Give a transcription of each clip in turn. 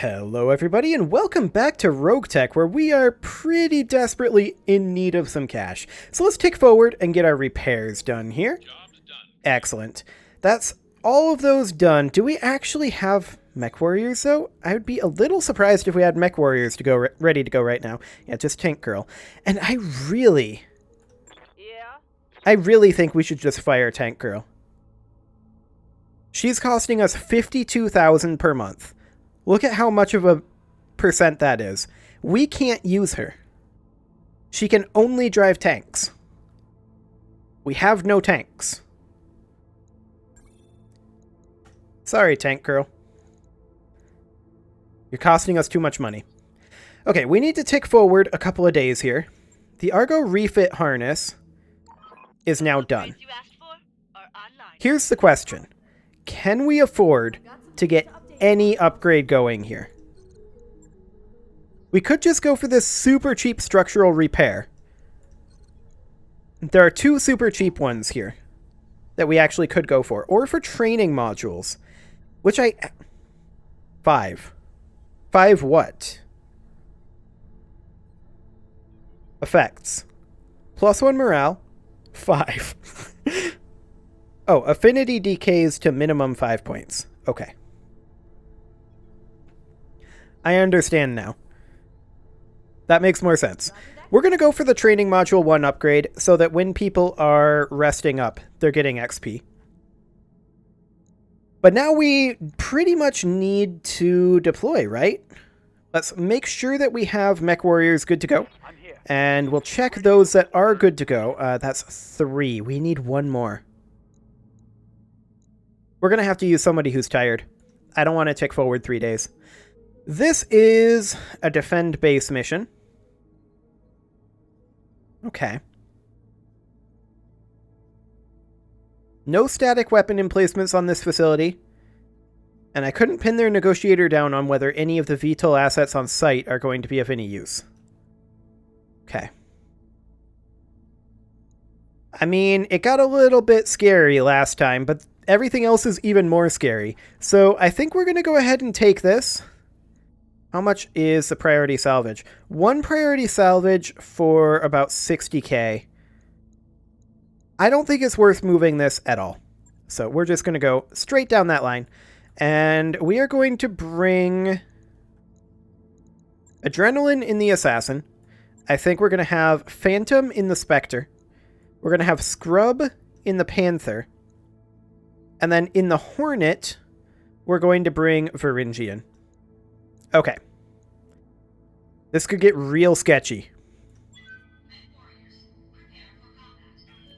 Hello everybody and welcome back to RogueTech, where we are pretty desperately in need of some cash. So let's tick forward and get our repairs done here. Job's done. Excellent. That's all of those done. Do we actually have mech warriors though? I would be a little surprised if we had mech warriors to go ready to go right now. Yeah, just Tank Girl. And I really think we should just fire Tank Girl. She's costing us $52,000 per month. Look at how much of a percent that is. We can't use her. She can only drive tanks. We have no tanks. Sorry, Tank Girl. You're costing us too much money. Okay, we need to tick forward a couple of days here. The Argo refit harness is now done. Here's the question. Can we afford to get any upgrade going here? We could just go for this super cheap structural repair. There are two super cheap ones here that we actually could go for. Or for training modules. Which Five what? Effects. +1 morale. 5. Oh, affinity decays to minimum 5 points. Okay. I understand now. That makes more sense. We're going to go for the Training Module 1 upgrade so that when people are resting up, they're getting XP. But now we pretty much need to deploy, right? Let's make sure that we have mech warriors good to go. And we'll check those that are good to go. That's 3. We need 1 more. We're going to have to use somebody who's tired. I don't want to tick forward 3 days. This is a defend base mission. Okay. No static weapon emplacements on this facility. And I couldn't pin their negotiator down on whether any of the VTOL assets on site are going to be of any use. Okay. I mean, it got a little bit scary last time, but everything else is even more scary. So I think we're going to go ahead and take this. How much is the priority salvage? 1 priority salvage for about 60k. I don't think it's worth moving this at all. So we're just going to go straight down that line. And we are going to bring Adrenaline in the Assassin. I think we're going to have Phantom in the Spectre. We're going to have Scrub in the Panther. And then in the Hornet, we're going to bring Varangian. Okay. This could get real sketchy.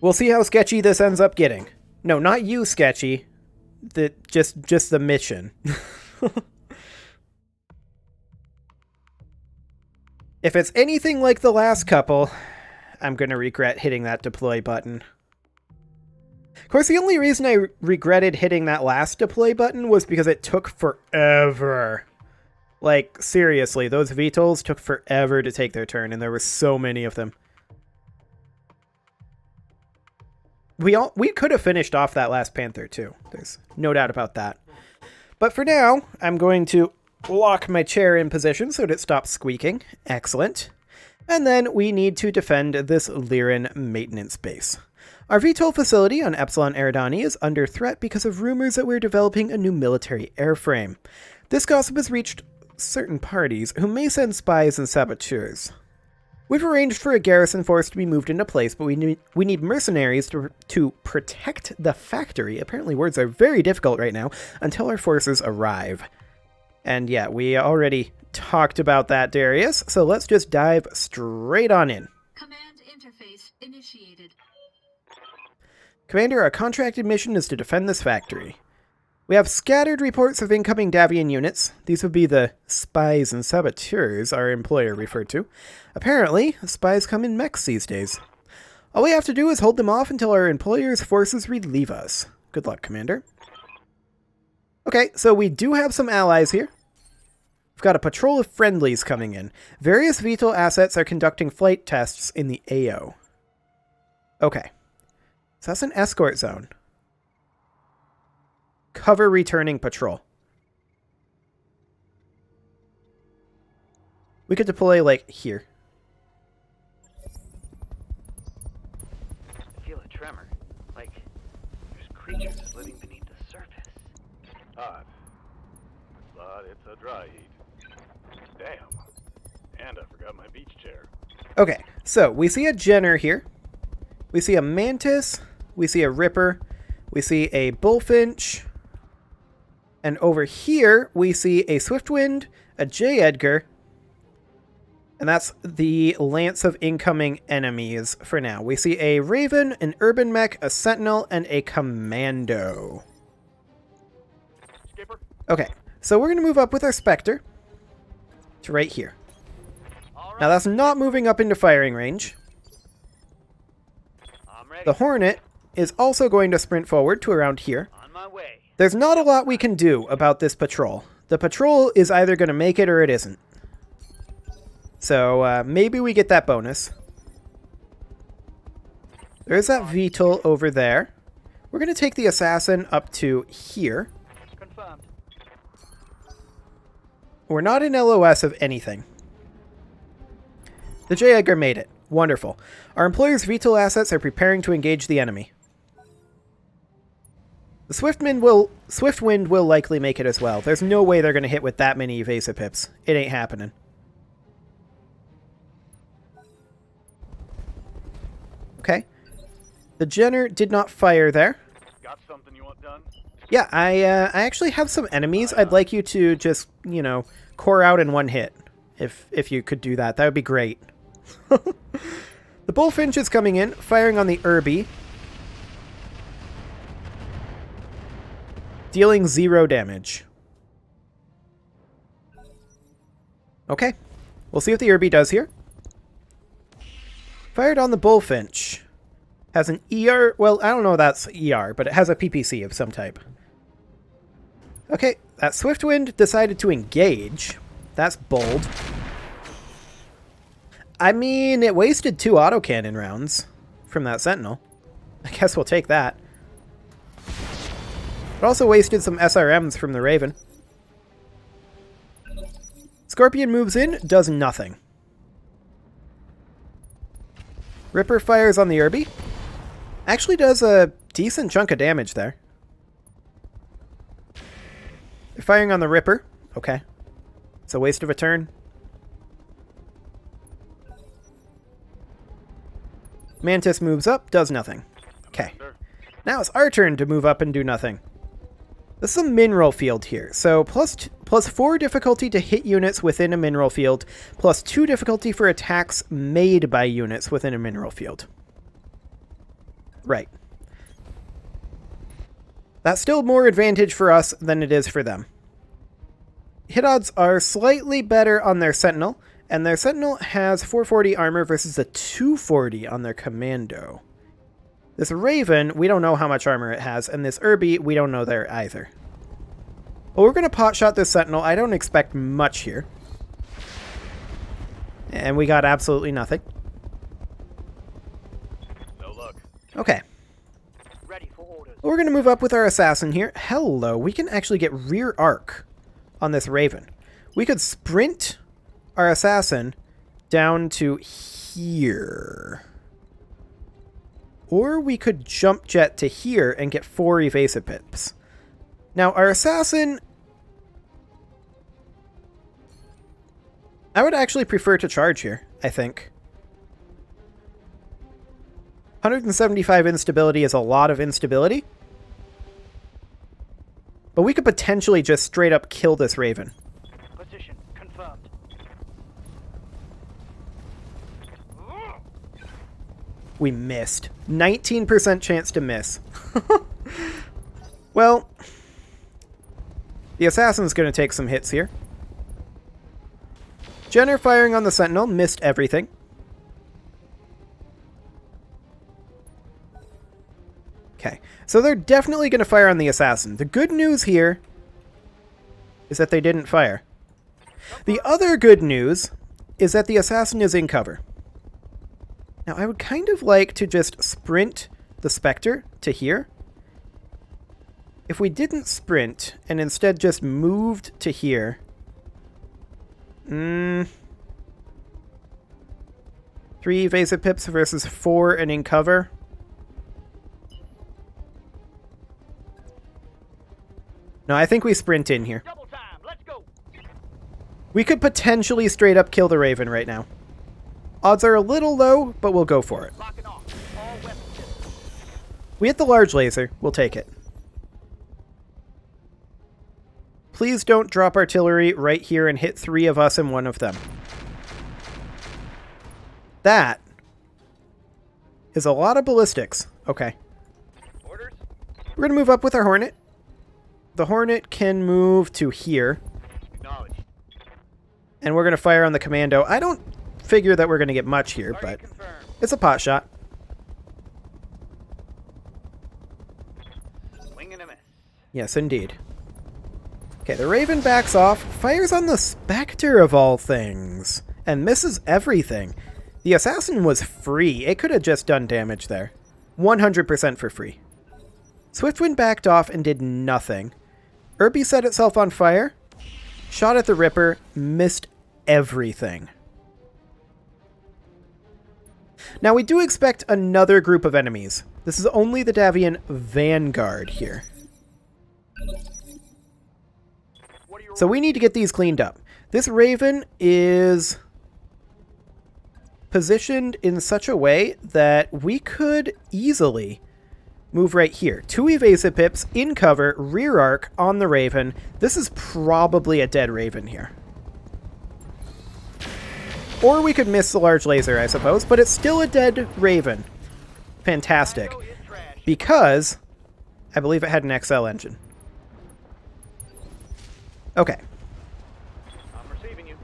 We'll see how sketchy this ends up getting. No, not you, sketchy. Just the mission. If it's anything like the last couple, I'm going to regret hitting that deploy button. Of course, the only reason I regretted hitting that last deploy button was because it took forever. Like, seriously, those VTOLs took forever to take their turn, and there were so many of them. We could have finished off that last Panther, too. There's no doubt about that. But for now, I'm going to lock my chair in position so that it stops squeaking. Excellent. And then we need to defend this Lyran maintenance base. Our VTOL facility on Epsilon Eridani is under threat because of rumors that we're developing a new military airframe. This gossip has reached certain parties who may send spies and saboteurs. We've arranged for a garrison force to be moved into place, but we need mercenaries to protect the factory. Apparently words are very difficult right now until our forces arrive. And yeah, we already talked about that, Darius, so let's just dive straight on in. Command interface initiated. Commander, our contracted mission is to defend this factory. We have scattered reports of incoming Davian units. These would be the spies and saboteurs our employer referred to. Apparently, spies come in mechs these days. All we have to do is hold them off until our employer's forces relieve us. Good luck, Commander. Okay, so we do have some allies here. We've got a patrol of friendlies coming in. Various VTOL assets are conducting flight tests in the AO. Okay. So that's an escort zone. Cover returning patrol. We could deploy, like, here. I feel a tremor. Like there's creatures living beneath the surface. Odd. But it's a dry heat. Damn. And I forgot my beach chair. Okay, so we see a Jenner here. We see a Mantis. We see a Ripper. We see a Bullfinch. And over here, we see a Swiftwind, a J. Edgar. And that's the lance of incoming enemies for now. We see a Raven, an Urban Mech, a Sentinel, and a Commando. Skipper? Okay, so we're going to move up with our Spectre to right here. Now that's not moving up into firing range. I'm ready. The Hornet is also going to sprint forward to around here. On my way. There's not a lot we can do about this patrol. The patrol is either going to make it or it isn't. So maybe we get that bonus. There's that VTOL over there. We're going to take the Assassin up to here. Confirmed. We're not in LOS of anything. The J. Edgar made it. Wonderful. Our employer's VTOL assets are preparing to engage the enemy. The Swiftwind will likely make it as well. There's no way they're going to hit with that many evasive pips. It ain't happening. Okay. The Jenner did not fire there. Got something you want done? Yeah, I actually have some enemies I'd like you to just, you know, core out in one hit. If you could do that, that would be great. The Bullfinch is coming in, firing on the Irby. Dealing 0 damage. Okay. We'll see what the Irby does here. Fired on the Bullfinch. Has an ER... Well, I don't know if that's ER, but it has a PPC of some type. Okay, that Swiftwind decided to engage. That's bold. I mean, it wasted 2 autocannon rounds from that Sentinel. I guess we'll take that. It also wasted some SRMs from the Raven. Scorpion moves in, does nothing. Ripper fires on the Irby. Actually does a decent chunk of damage there. They're firing on the Ripper. Okay. It's a waste of a turn. Mantis moves up, does nothing. Okay. Now it's our turn to move up and do nothing. This is a mineral field here, so plus 4 difficulty to hit units within a mineral field, plus 2 difficulty for attacks made by units within a mineral field. Right. That's still more advantage for us than it is for them. Hit odds are slightly better on their Sentinel, and their Sentinel has 440 armor versus a 240 on their Commando. This Raven, we don't know how much armor it has, and this Irby, we don't know there either. Well, we're going to potshot this Sentinel. I don't expect much here. And we got absolutely nothing. No luck. Okay. Ready for orders. We're going to move up with our Assassin here. Hello, we can actually get rear arc on this Raven. We could sprint our Assassin down to here. Or we could jump jet to here and get 4 evasive pips. Now, our Assassin... I would actually prefer to charge here, I think. 175 instability is a lot of instability. But we could potentially just straight up kill this Raven. Position confirmed. We missed. 19% chance to miss. Well, the Assassin's going to take some hits here. Jenner firing on the Sentinel, missed everything. Okay, so they're definitely going to fire on the Assassin. The good news here is that they didn't fire. The other good news is that the Assassin is in cover. Now, I would kind of like to just sprint the Spectre to here. If we didn't sprint and instead just moved to here... 3 evasive pips versus 4 and in cover. No, I think we sprint in here. Double time. Let's go. We could potentially straight up kill the Raven right now. Odds are a little low, but we'll go for it. Locking off. All weapons systems. We hit the large laser. We'll take it. Please don't drop artillery right here and hit 3 of us and 1 of them. That is a lot of ballistics. Okay. Orders. We're going to move up with our Hornet. The Hornet can move to here. Acknowledged. And we're going to fire on the Commando. I don't figure that we're going to get much here, Target but confirmed. it's a pot shot. Swing and a miss. Yes, indeed. Okay, the Raven backs off, fires on the Spectre of all things, and misses everything. The Assassin was free. It could have just done damage there. 100% for free. Swiftwind backed off and did nothing. Irby set itself on fire, shot at the Ripper, missed everything. Now we do expect another group of enemies. This is only the Davian Vanguard here. So we need to get these cleaned up. This Raven is positioned in such a way that we could easily move right here. 2 evasive pips, in cover, rear arc on the Raven. This is probably a dead Raven here. Or we could miss the large laser, I suppose, but it's still a dead Raven. Fantastic. Because I believe it had an XL engine. Okay. I'm receiving you.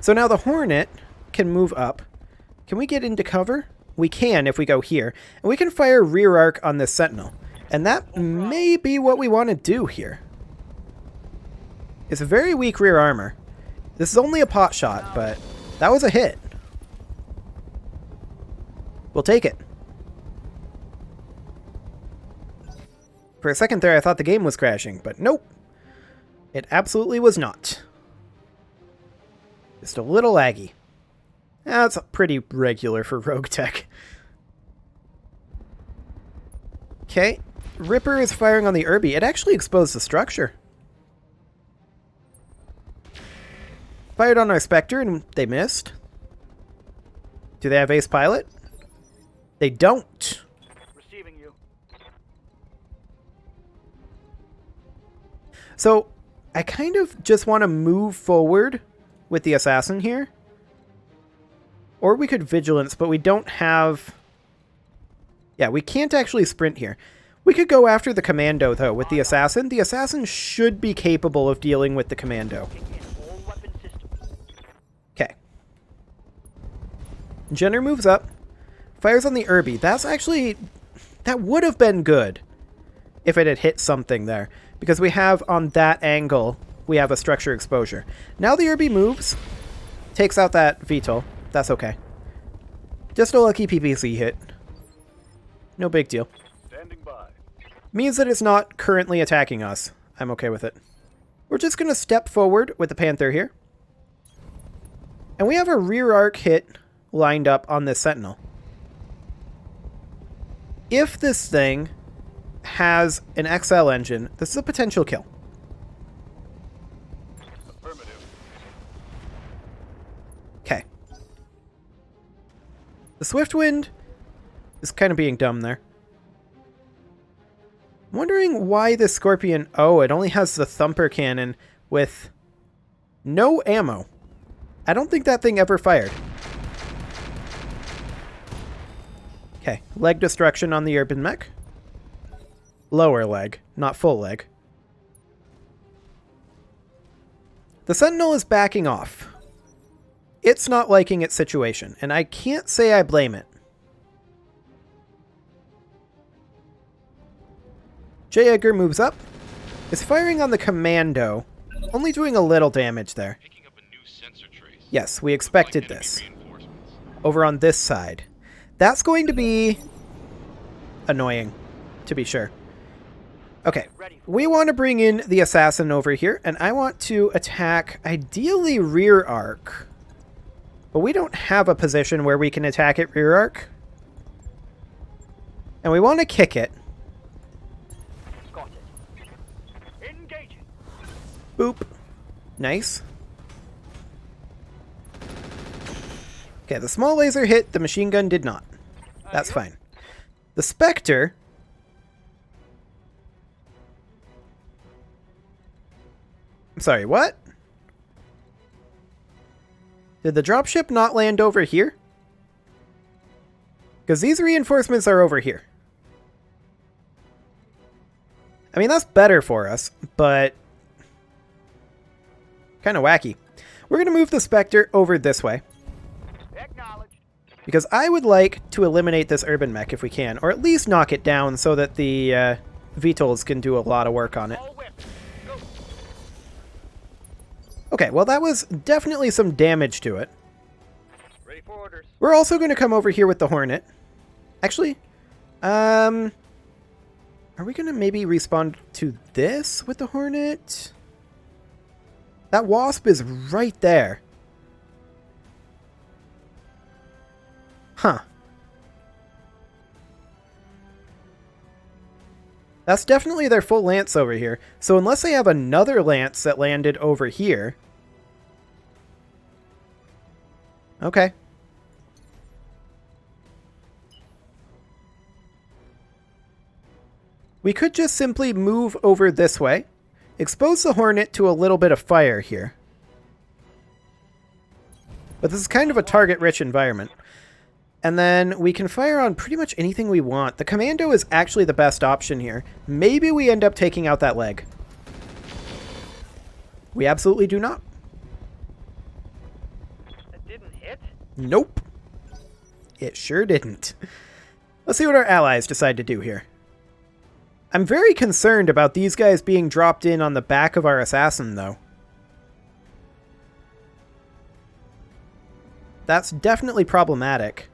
So now the Hornet can move up. Can we get into cover? We can if we go here. And we can fire rear arc on this Sentinel. And that may be what we want to do here. It's a very weak rear armor. This is only a pot shot, but that was a hit. We'll take it. For a second there, I thought the game was crashing, but nope. It absolutely was not. Just a little laggy. That's pretty regular for RogueTech. Okay. Ripper is firing on the Irby. It actually exposed the structure. Fired on our Spectre and they missed. Do they have ace pilot? They don't. Receiving you. So I kind of just want to move forward with the Assassin here. Or we could Vigilance, but we don't have... Yeah, we can't actually sprint here. We could go after the Commando, though, with the Assassin. The Assassin should be capable of dealing with the Commando. Okay. Jenner moves up. Fires on the Irby. That's actually... That would have been good if it had hit something there. Because we have, on that angle, we have a structure exposure. Now the Irby moves. Takes out that VTOL. That's okay. Just a lucky PPC hit. No big deal. Standing by. Means that it's not currently attacking us. I'm okay with it. We're just going to step forward with the Panther here. And we have a rear arc hit lined up on this Sentinel. If this thing has an XL engine, this is a potential kill. Affirmative. Okay. The Swiftwind is kind of being dumb there. I'm wondering why this Scorpion... Oh, it only has the Thumper cannon with no ammo. I don't think that thing ever fired. Okay, leg destruction on the Urban Mech. Lower leg, not full leg. The Sentinel is backing off. It's not liking its situation, and I can't say I blame it. J. Edgar moves up, is firing on the Commando, only doing a little damage there. Yes, we expected this. Over on this side. That's going to be annoying, to be sure. Okay, we want to bring in the Assassin over here, and I want to attack, ideally, rear arc But we don't have a position where we can attack it rear arc. And we want to kick it. Got it. Engaging. Boop. Nice. Okay, the small laser hit, the machine gun did not. That's fine. The Spectre... I'm sorry, what? Did the dropship not land over here? Because these reinforcements are over here. I mean, that's better for us, but... kind of wacky. We're going to move the Spectre over this way. Acknowledged. Because I would like to eliminate this urban mech if we can, or at least knock it down so that the VTOLs can do a lot of work on it. All weapons. Go. Okay, well that was definitely some damage to it. Ready for orders. We're also going to come over here with the Hornet. Actually, are we going to maybe respond to this with the Hornet? That Wasp is right there. Huh. That's definitely their full lance over here. So unless they have another lance that landed over here... Okay. We could just simply move over this way. Expose the Hornet to a little bit of fire here. But this is kind of a target-rich environment. And then we can fire on pretty much anything we want. The Commando is actually the best option here. Maybe we end up taking out that leg. We absolutely do not. That didn't hit? Nope. It sure didn't. Let's see what our allies decide to do here. I'm very concerned about these guys being dropped in on the back of our assassin, though. That's definitely problematic.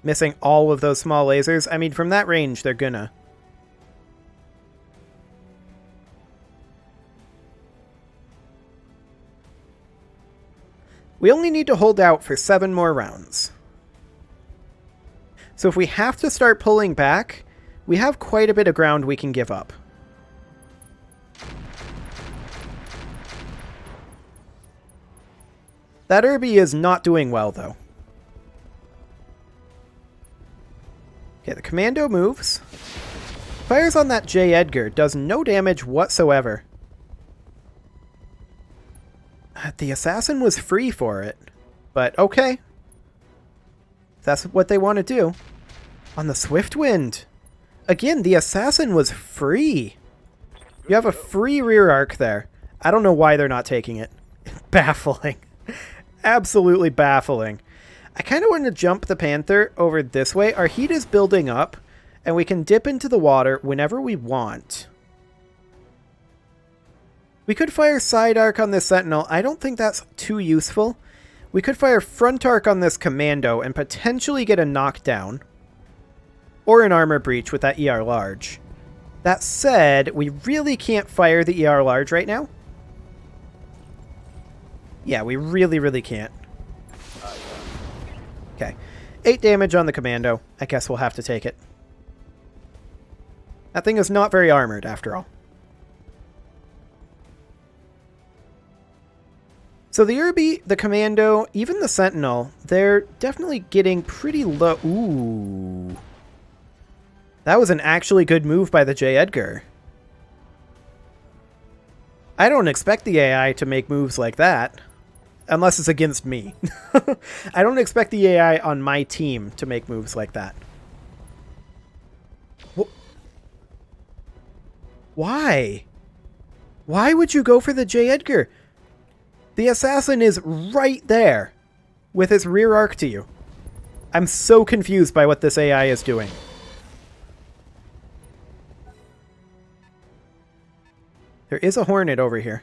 Missing all of those small lasers. I mean, from that range, they're gonna. We only need to hold out for 7 more rounds. So if we have to start pulling back, we have quite a bit of ground we can give up. That Irby is not doing well, though. Okay, the Commando moves. Fires on that J. Edgar, does no damage whatsoever. The Assassin was free for it, but okay. That's what they want to do. On the Swiftwind. Again, the Assassin was free. You have a free rear arc there. I don't know why they're not taking it. Baffling. Absolutely baffling. I kind of want to jump the Panther over this way. Our heat is building up, and we can dip into the water whenever we want. We could fire side arc on this Sentinel. I don't think that's too useful. We could fire front arc on this Commando and potentially get a knockdown. Or an armor breach with that ER large. That said, we really can't fire the ER large right now. Yeah, we really can't. Okay. 8 damage on the Commando. I guess we'll have to take it. That thing is not very armored, after all. So the Irby, the Commando, even the Sentinel, they're definitely getting pretty low. Ooh. That was an actually good move by the J. Edgar. I don't expect the AI to make moves like that. Unless it's against me. I don't expect the AI on my team to make moves like that. Why? Why would you go for the J. Edgar? The Assassin is right there with his rear arc to you. I'm so confused by what this AI is doing. There is a Hornet over here.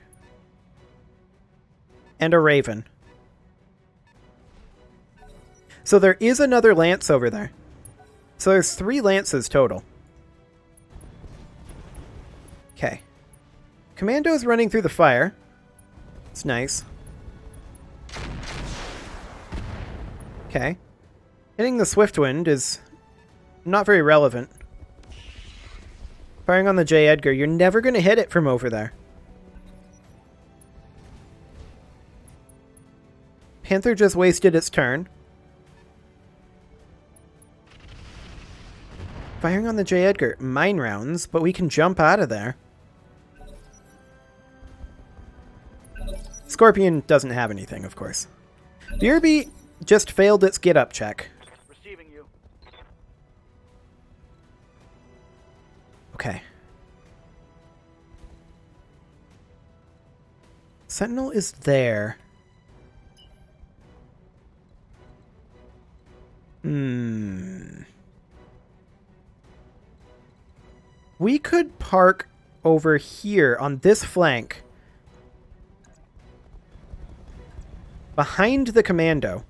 And a Raven. So there is another Lance over there. So there's 3 Lances total. Okay. Commando's running through the fire. It's nice. Okay. Hitting the Swiftwind is not very relevant. Firing on the J. Edgar, you're never going to hit it from over there. Panther just wasted its turn. Firing on the J. Edgar, mine rounds, but we can jump out of there. Scorpion doesn't have anything, of course. The Irby just failed its get-up check. Receiving you. Okay. Sentinel is there. We could park over here on this flank. Behind the commando.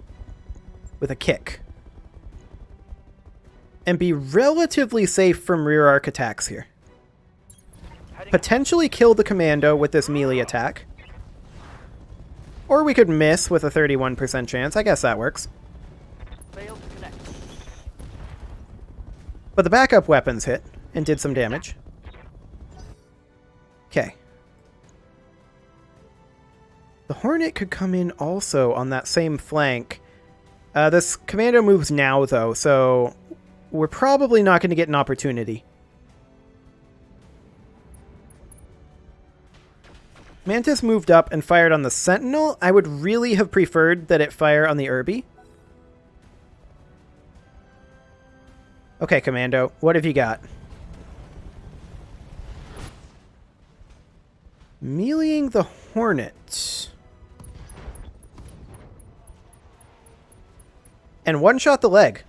With a kick. And be relatively safe from rear arc attacks here. Potentially kill the commando with this melee attack. Or we could miss with a 31% chance. I guess that works. Failed to connect. But the backup weapons hit and did some damage. Okay. The Hornet could come in also on that same flank. This commando moves now, though, so we're probably not going to get an opportunity. Mantis moved up and fired on the Sentinel. I would really have preferred that it fire on the Irby. Okay, Commando, what have you got? Meleeing the Hornet. And one-shot the leg.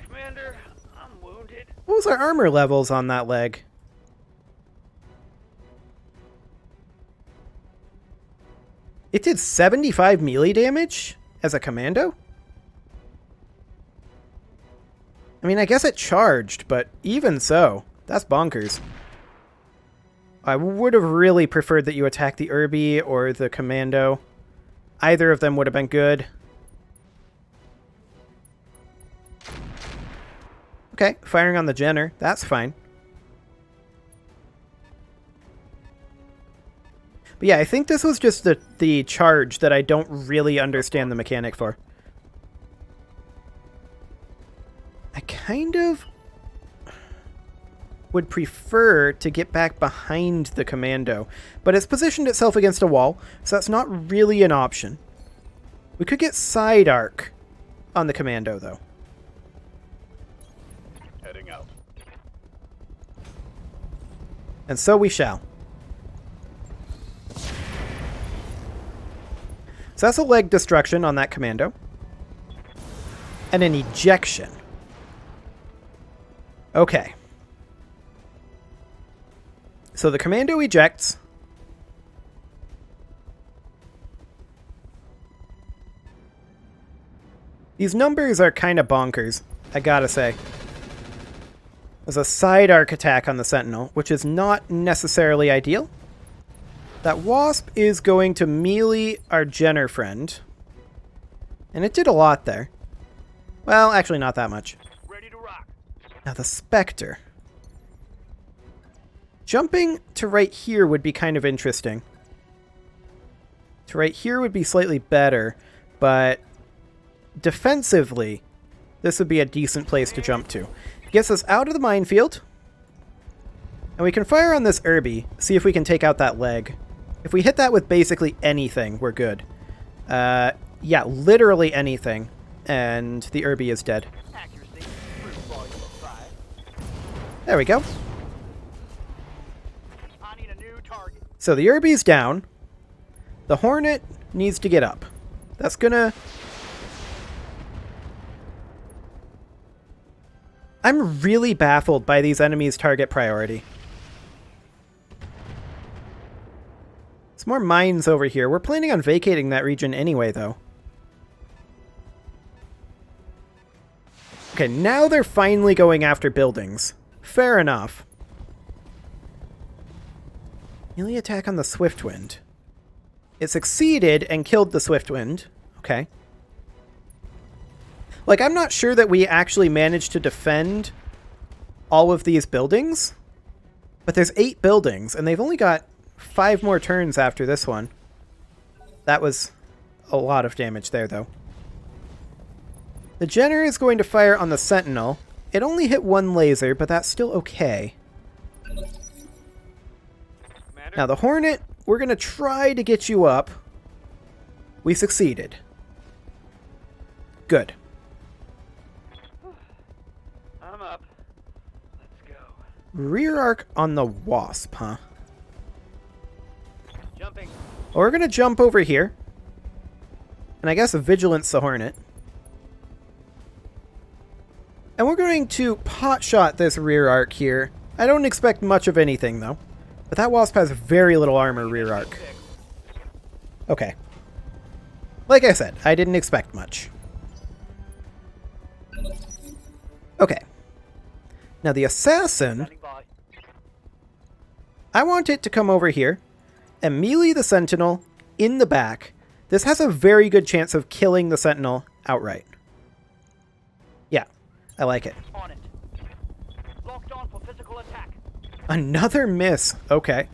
Commander, I'm wounded. What was our armor levels on that leg? It did 75 melee damage as a commando? I mean, I guess it charged, but even so, that's bonkers. I would have really preferred that you attack the Irby or the commando. Either of them would have been good. Okay, firing on the Jenner, that's fine. But yeah, I think this was just the charge that I don't really understand the mechanic for. I kind of would prefer to get back behind the commando, but it's positioned itself against a wall, so that's not really an option. We could get side arc on the commando, though. Heading out. And so we shall. So that's a leg destruction on that commando. And an ejection. Okay. So the commando ejects. These numbers are kind of bonkers, I gotta say. There's a side arc attack on the Sentinel, which is not necessarily ideal. That Wasp is going to melee our Jenner friend. And it did a lot there. Well, actually not that much. Ready to rock. Now the Spectre. Jumping to right here would be kind of interesting. To right here would be slightly better, but defensively, this would be a decent place to jump to. Gets us out of the minefield. And we can fire on this Irby, see if we can take out that leg. If we hit that with basically anything, we're good. Yeah, literally anything. And the Irby is dead. Accuracy. Cruise volume of 5. There we go. I need a new target. So the Irby's down. The Hornet needs to get up. That's gonna... I'm really baffled by these enemies' target priority. There's more mines over here. We're planning on vacating that region anyway, though. Okay, now they're finally going after buildings. Fair enough. Melee attack on the Swiftwind. It succeeded and killed the Swiftwind. Okay. Like, I'm not sure that we actually managed to defend all of these buildings. But there's 8 buildings, and they've only got 5 more turns after this one. That was a lot of damage there, though. The Jenner is going to fire on the Sentinel. It only hit 1 laser, but that's still okay. Commander? Now, the Hornet, we're going to try to get you up. We succeeded. Good. I'm up. Let's go. Rear arc on the Wasp, huh? Jumping. Well, we're going to jump over here. And I guess Vigilance the Hornet. And we're going to pot-shot this rear arc here. I don't expect much of anything, though. But that Wasp has very little armor rear arc. Okay. Like I said, I didn't expect much. Okay. Now the Assassin, Standing by. I want it to come over here and melee the Sentinel in the back. This has a very good chance of killing the Sentinel outright. Yeah, I like it. On it. Locked on for physical attack. Another miss. Okay.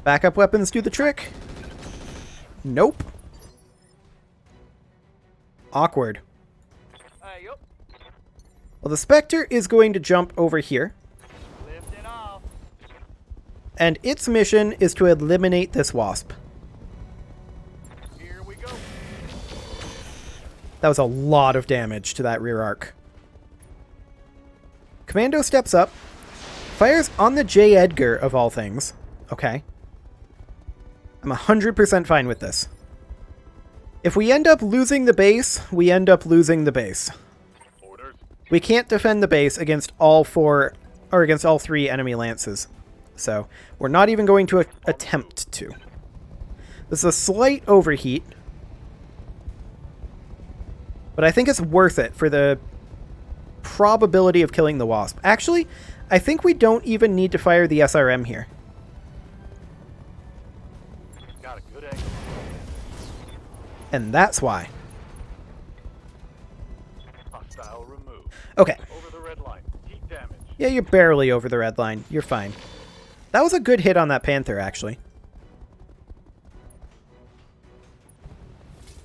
Backup weapons do the trick. Nope. Awkward. Yup. Well, the Spectre is going to jump over here. Lift it off. And its mission is to eliminate this Wasp. Here we go. That was a lot of damage to that rear arc. Commando steps up. Fires on the J. Edgar, of all things. Okay. I'm 100% fine with this. If we end up losing the base, we end up losing the base. Orders. We can't defend the base against all 4, or against all 3 enemy lances. So, we're not even going to attempt to. This is a slight overheat. But I think it's worth it for the probability of killing the Wasp. Actually, I think we don't even need to fire the SRM here. Got a good angle. And that's why. Hostile removed. Okay. Over the red line. Heat damage. Yeah, you're barely over the red line. You're fine. That was a good hit on that Panther, actually.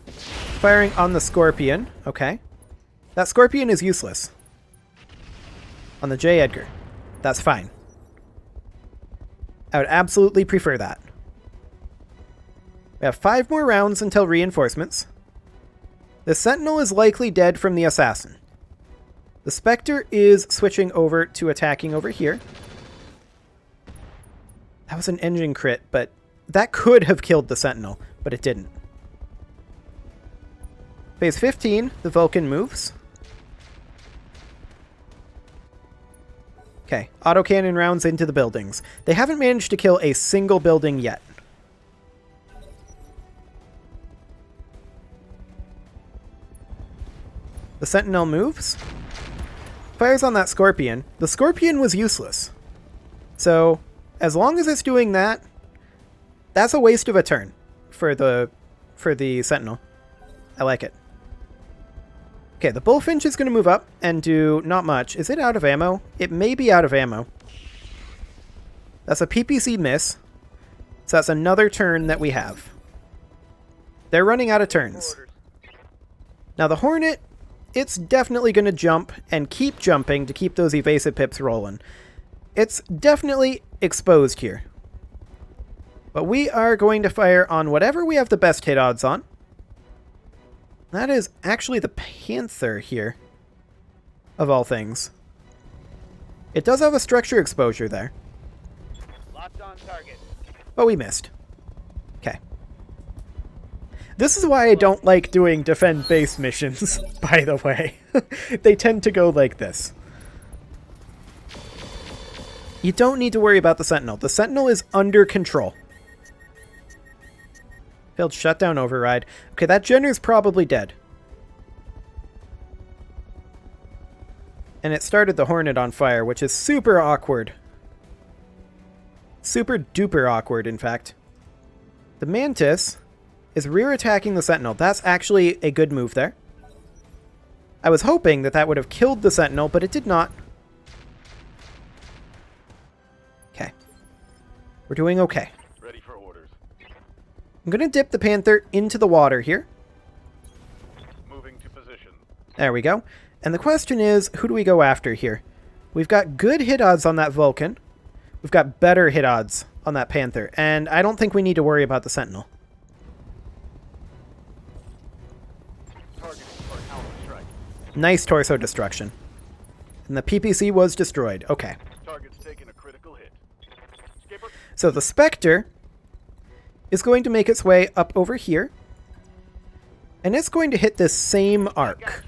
Firing on the Scorpion. Okay. That Scorpion is useless. On the J. Edgar. That's fine. I would absolutely prefer that. We have 5 more rounds until reinforcements. The Sentinel is likely dead from the Assassin. The Spectre is switching over to attacking over here. That was an engine crit, but that could have killed the Sentinel, but it didn't. Phase 15, the Vulcan moves. Okay, autocannon rounds into the buildings. They haven't managed to kill a single building yet. The Sentinel moves. Fires on that Scorpion. The Scorpion was useless. So, as long as it's doing that, that's a waste of a turn for the Sentinel. I like it. Okay, the Bullfinch is going to move up and do not much. Is it out of ammo? It may be out of ammo. That's a PPC miss. So that's another turn that we have. They're running out of turns. Orders. Now the Hornet, it's definitely going to jump and keep jumping to keep those evasive pips rolling. It's definitely exposed here. But we are going to fire on whatever we have the best hit odds on. That is actually the Panther here, of all things. It does have a structure exposure there, Locked on target. but we missed. Okay. This is why I don't like doing defend base missions, by the way. They tend to go like this. You don't need to worry about the Sentinel. The Sentinel is under control. Failed shutdown override. Okay, that Jenner's probably dead. And it started the Hornet on fire, which is super awkward. Super duper awkward, in fact. The Mantis is rear attacking the Sentinel. That's actually a good move there. I was hoping that that would have killed the Sentinel, but it did not. Okay. We're doing okay. Ready for orders. I'm going to dip the Panther into the water here. Moving to position. There we go. And the question is, who do we go after here? We've got good hit odds on that Vulcan. We've got better hit odds on that Panther. And I don't think we need to worry about the Sentinel. Targeting for counter strike. Nice torso destruction. And the PPC was destroyed. Okay. Target's taking a critical hit. Skipper. So the Spectre is going to make its way up over here. And it's going to hit this same arc.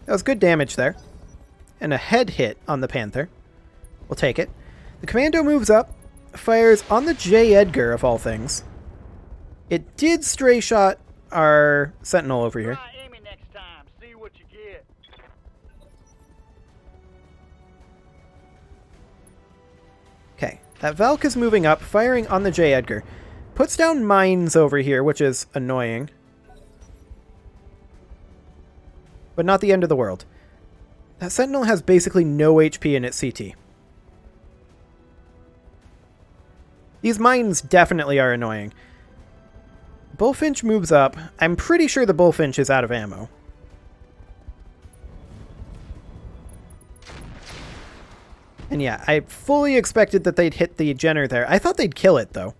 That was good damage there. And a head hit on the Panther. We'll take it. The Commando moves up, fires on the J. Edgar, of all things. It did stray shot our Sentinel over here. Try aiming next time. See what you get. Okay, that Valk is moving up, firing on the J. Edgar. Puts down mines over here, which is annoying. But not the end of the world. That Sentinel has basically no HP in its CT. These mines definitely are annoying. Bullfinch moves up. I'm pretty sure the Bullfinch is out of ammo. And yeah, I fully expected that they'd hit the Jenner there. I thought they'd kill it, though.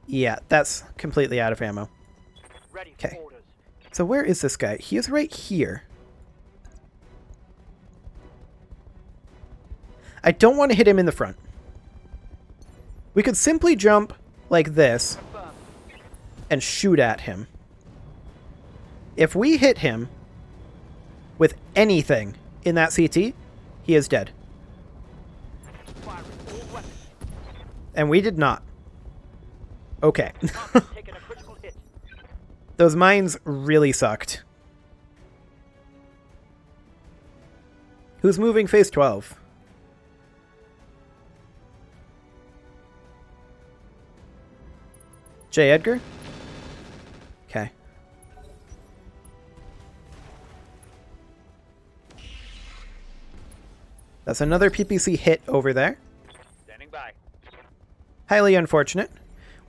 Yeah, that's completely out of ammo. Ready for Okay. orders. So where is this guy? He is right here. I don't want to hit him in the front. We could simply jump like this Confirm. and shoot at him. If we hit him with anything in that CT, he is dead. Firing all weapons. And we did not. Okay. Target's taking a critical hit. Those mines really sucked. Who's moving phase 12? J. Edgar? Okay. That's another PPC hit over there. Standing by. Highly unfortunate.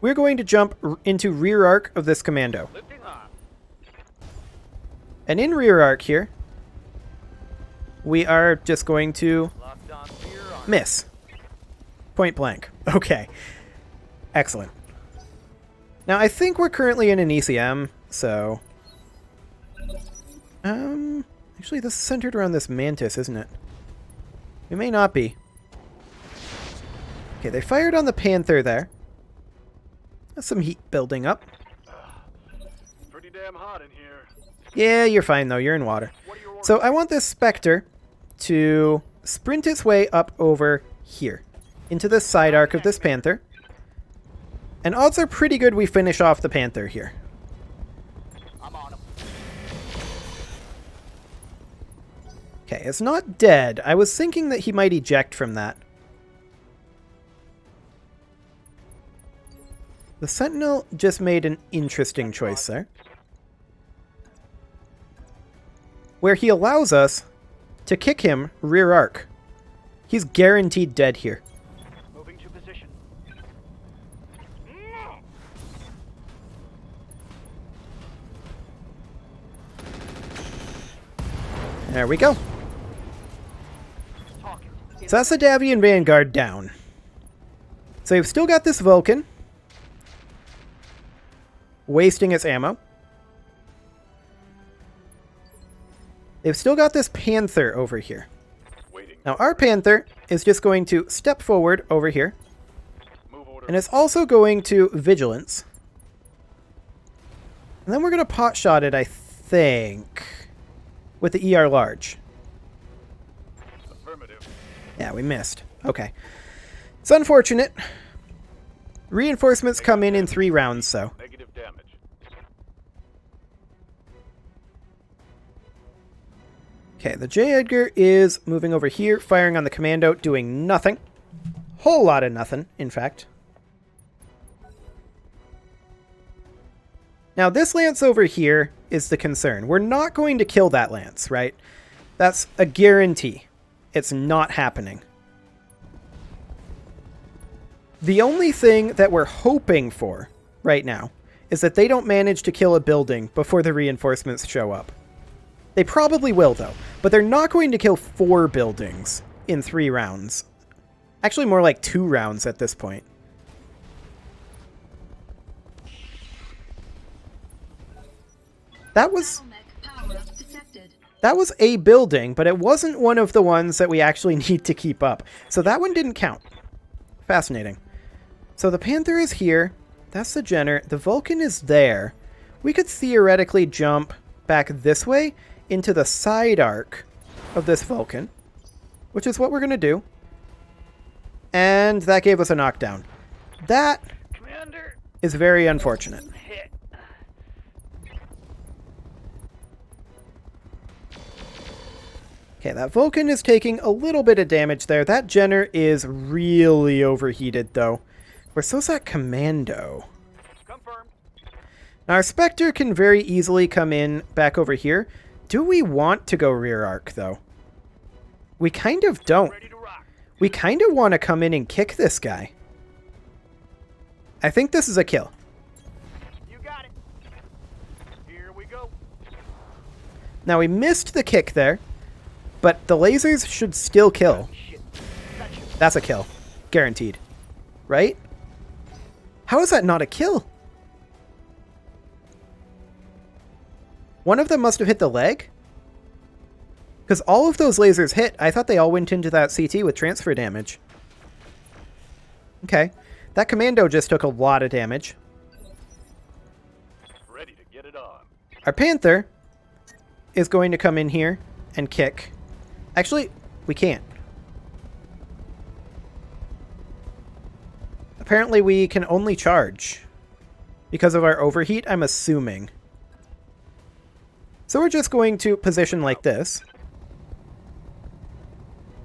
We're going to jump into rear arc of this commando. Lifting arm. And in rear arc here, we are just going to Locked on rear arm. miss. Point blank. Okay. Excellent. Now, I think we're currently in an ECM, so... Actually, this is centered around this Mantis, isn't it? We may not be. Okay, they fired on the Panther there. That's some heat building up. Pretty damn hot in here. Yeah, you're fine, though. You're in water. What are your orders? So I want this Spectre to sprint its way up over here, into the side arc of this Panther. And odds are pretty good we finish off the Panther here. I'm on him. Okay, it's not dead. I was thinking that he might eject from that. The Sentinel just made an interesting choice there, where he allows us to kick him rear arc. He's guaranteed dead here. Moving to position. There we go. Talking. So that's the Davian Vanguard down. So we've still got this Vulcan wasting its ammo. They've still got this Panther over here. Waiting. Now our Panther is just going to step forward over here. Move order. And it's also going to Vigilance. And then we're going to pot shot it, I think, with the ER large. Affirmative. Yeah, we missed. Okay. It's unfortunate. Reinforcements come in 3 rounds, so. Negative damage. Okay, the J. Edgar is moving over here, firing on the commando, doing nothing. Whole lot of nothing, in fact. Now, this lance over here is the concern. We're not going to kill that lance, right? That's a guarantee. It's not happening. The only thing that we're hoping for right now is that they don't manage to kill a building before the reinforcements show up. They probably will, though, but they're not going to kill 4 buildings in 3 rounds. Actually, more like 2 rounds at this point. That was a building, but it wasn't one of the ones that we actually need to keep up. So that one didn't count. Fascinating. So the Panther is here. That's the Jenner. The Vulcan is there. We could theoretically jump back this way into the side arc of this Vulcan, which is what we're going to do. And that gave us a knockdown. That Commander, is very unfortunate. hit. Okay, that Vulcan is taking a little bit of damage there. That Jenner is really overheated, though. Where so's that Commando? Confirmed. Now, our Spectre can very easily come in back over here. Do we want to go rear arc, though? We kind of don't. Ready to rock. We kind of want to come in and kick this guy. I think this is a kill. You got it. Here we go. Now, we missed the kick there, but the lasers should still kill. Shit. That's a kill. Guaranteed. Right? How is that not a kill? One of them must have hit the leg? Because all of those lasers hit. I thought they all went into that CT with transfer damage. Okay. That Commando just took a lot of damage. Ready to get it on. Our Panther is going to come in here and kick. Actually, we can't. Apparently we can only charge because of our overheat, I'm assuming. So we're just going to position like this.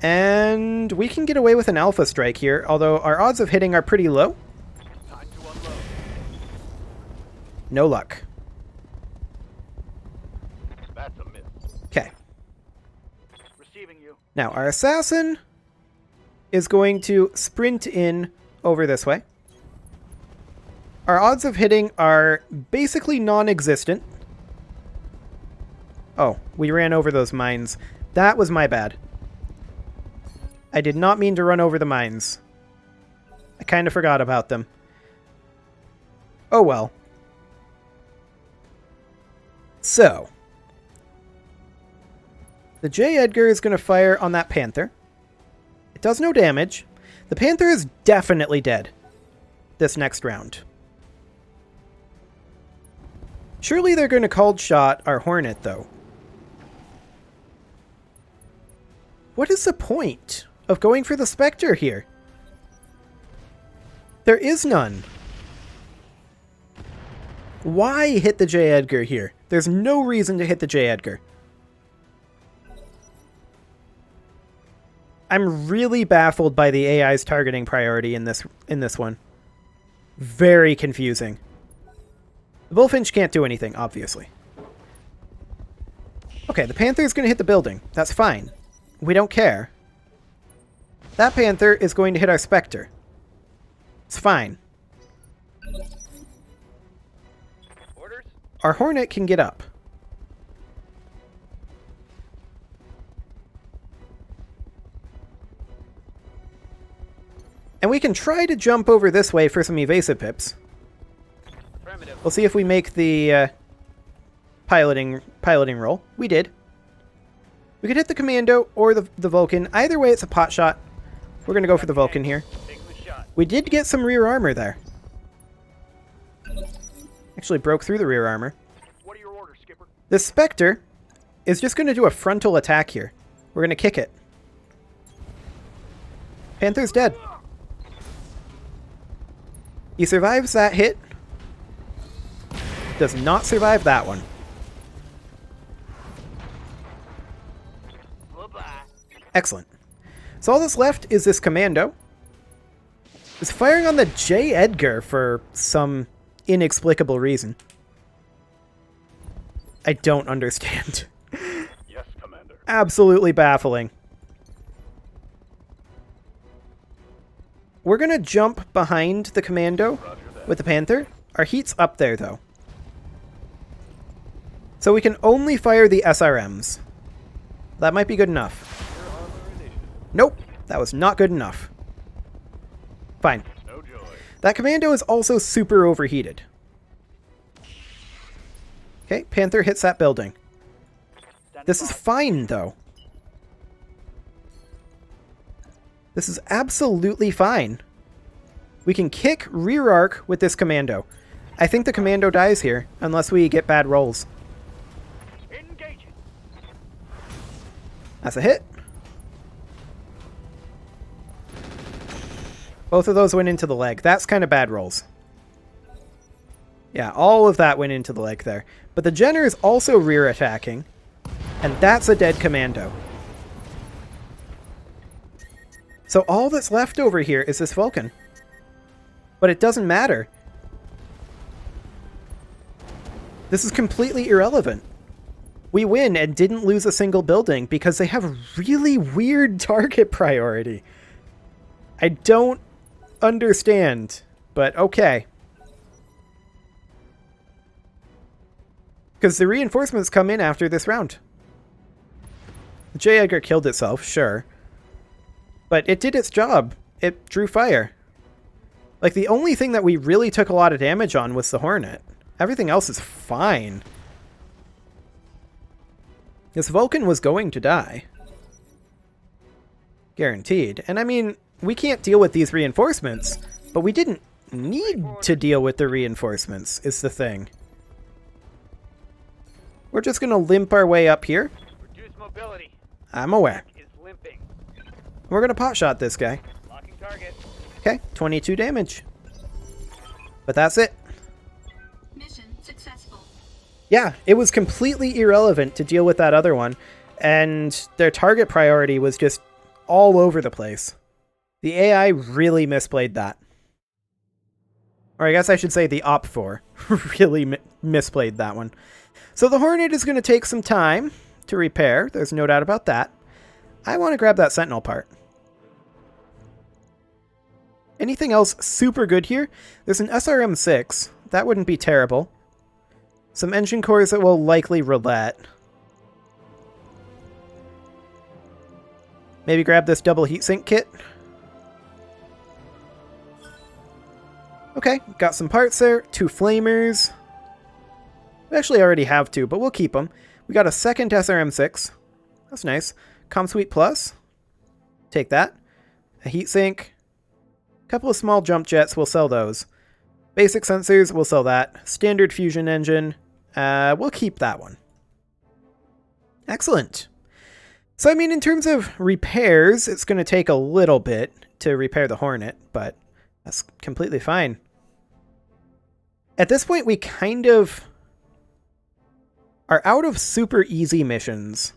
And we can get away with an alpha strike here, although our odds of hitting are pretty low. Time to unload. No luck. That's a miss. Okay. Receiving you. Now, our assassin is going to sprint in over this way. Our odds of hitting are basically non-existent. Oh, we ran over those mines. That was my bad. I did not mean to run over the mines. I kind of forgot about them. Oh well. So, the J. Edgar is going to fire on that Panther. It does no damage. The Panther is definitely dead this next round. Surely they're going to cold shot our Hornet, though. What is the point of going for the Spectre here? There is none. Why hit the J. Edgar here? There's no reason to hit the J. Edgar. I'm really baffled by the AI's targeting priority in this one. Very confusing. The Bullfinch can't do anything, obviously. Okay, the Panther is going to hit the building. That's fine. We don't care. That Panther is going to hit our Spectre. It's fine. Orders? Our Hornet can get up. And we can try to jump over this way for some evasive pips. Affirmative. We'll see if we make the piloting roll. We did. We could hit the Commando or the Vulcan. Either way, it's a pot shot. We're going to go for the Vulcan here. Take the shot. We did get some rear armor there. Actually broke through the rear armor. What are your orders, Skipper? This Spectre is just going to do a frontal attack here. We're going to kick it. Panther's dead. He survives that hit. Does not survive that one. Bye-bye. Excellent. So all that's left is this Commando. It's firing on the J. Edgar for some inexplicable reason. I don't understand. Yes, Commander. Absolutely baffling. We're gonna jump behind the commando Roger that. with the Panther. Our heat's up there, though. So we can only fire the SRMs. That might be good enough. Your armor initiative. Nope, that was not good enough. Fine. No joy. That commando is also super overheated. Okay, Panther hits that building. This is fine, though. This is absolutely fine. We can kick rear arc with this commando. I think the commando dies here, unless we get bad rolls. Engaging. That's a hit. Both of those went into the leg. That's kind of bad rolls. Yeah, all of that went into the leg there. But the Jenner is also rear attacking, and that's a dead commando. So all that's left over here is this Vulcan. But it doesn't matter. This is completely irrelevant. We win and didn't lose a single building because they have a really weird target priority. I don't understand, but okay. Because the reinforcements come in after this round. The J. Edgar killed itself, sure. But it did its job. It drew fire. Like, the only thing that we really took a lot of damage on was the Hornet. Everything else is fine. This Vulcan was going to die. Guaranteed. And I mean, we can't deal with these reinforcements, but we didn't need to deal with the reinforcements, is the thing. We're just going to limp our way up here. Reduce mobility. I'm aware. Is limping. We're going to pot shot this guy. Locking target. Okay, 22 damage. But that's it. Mission successful. Yeah, it was completely irrelevant to deal with that other one, and their target priority was just all over the place. The AI really misplayed that. Or I guess I should say the Op4 really misplayed that one. So the Hornet is going to take some time to repair. There's no doubt about that. I want to grab that Sentinel part. Anything else super good here? There's an SRM-6. That wouldn't be terrible. Some engine cores that will likely roulette. Maybe grab this double heatsink kit. Okay, got some parts there. 2 flamers. We actually already have 2, but we'll keep them. We got a second SRM-6. That's nice. ComSuite Plus. Take that. A heatsink. A couple of small jump jets, we'll sell those. Basic sensors, we'll sell that. Standard fusion engine, we'll keep that one. Excellent. So, I mean, in terms of repairs, it's going to take a little bit to repair the Hornet, but that's completely fine. At this point, we kind of are out of super easy missions.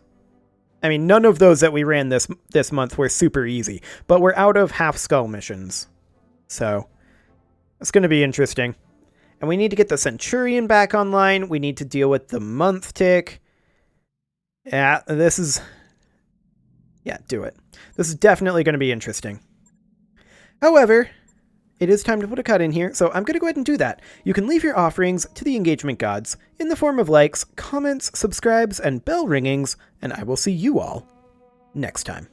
I mean, none of those that we ran this month were super easy, but we're out of half skull missions. So, it's going to be interesting. And we need to get the Centurion back online. We need to deal with the month tick. Yeah, this is... Yeah, do it. This is definitely going to be interesting. However, it is time to put a cut in here, so I'm going to go ahead and do that. You can leave your offerings to the engagement gods in the form of likes, comments, subscribes, and bell ringings, and I will see you all next time.